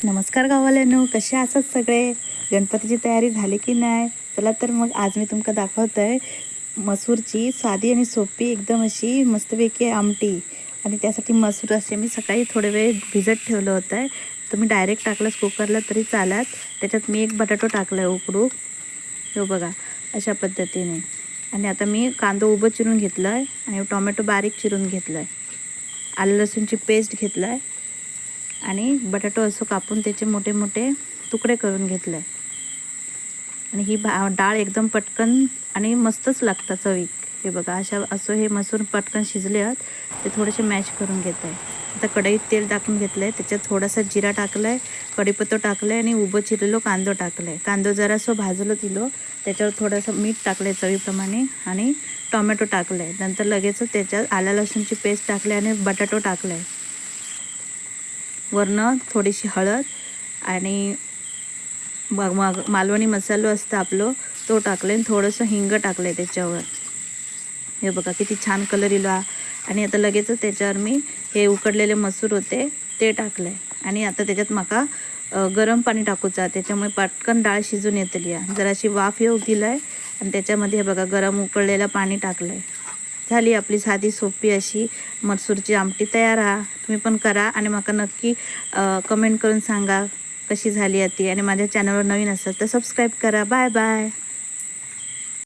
नमस्कार गावाल्यांनो, कसे आहात सगळे? गणपतीची तयारी झाली की नाही? चला तर मग आज मी तुमका दाखवत आहे मसूरची साधी आणि सोपी एकदम अशी मस्तपैकी आमटी. आणि त्यासाठी मसूर असे मी सकाळी थोडे वेळ भिजत ठेवलं होतं. तुम्ही डायरेक्ट टाकलंस कुकरला तरी चालत. त्याच्यात मी एक बटाटो टाकला आहे उकडू, हो बघा अशा पद्धतीने. आणि आता मी कांदा उभं चिरून घेतलं आहे आणि टोमॅटो बारीक चिरून घेतलं आहे, आलं लसूणची पेस्ट घेतलं आहे आणि बटाटो असं कापून त्याचे मोठे मोठे तुकडे करून घेतले आहे. आणि ही डाळ एकदम पटकन आणि मस्तच लागतं चवीक. हे बघा असं हे मसूर पटकन शिजले आहेत. ते थोडेसे मॅश करून घेत आहे. आता कढईत तेल टाकून घेतलं आहे, त्याच्यात थोडासा जिरा टाकला आहे, कढीपत्ता टाकलं आहे आणि उभं चिरलेलं कांदो टाकलं आहे. कांदो जरासं भाजलं दिलं, त्याच्यावर थोडंसं मीठ टाकलं आहे चवीप्रमाणे आणि टोमॅटो टाकलं आहे. नंतर लगेच त्याच्यात आलं लसूणची पेस्ट टाकली आणि बटाटो टाकला आहे. वरनं थोडीशी हळद आणि मग मालवणी मसालो असतं आपलं, तो टाकले आणि थोडंसं हिंग टाकलं आहे त्याच्यावर. हे बघा किती छान कलर इला. आणि आता लगेचच त्याच्यावर मी हे उकडलेले मसूर होते ते टाकले आणि आता त्याच्यात मका गरम पाणी टाकूचा, त्याच्यामुळे पटकन डाळ शिजून येतली. जराशी वाफ येऊ दिलं आहे आणि त्याच्यामध्ये हे बघा गरम उकळलेलं पाणी टाकलं आहे. झाली आपली साधी सोपी अशी मसूरची आमटी तयार आहे. तुम्ही पण करा आणि मका नक्की कमेंट करून सांगा कशी झाली आहे ती. आणि माझ्या चॅनलवर नवीन असेल तर सबस्क्राईब करा. Bye bye.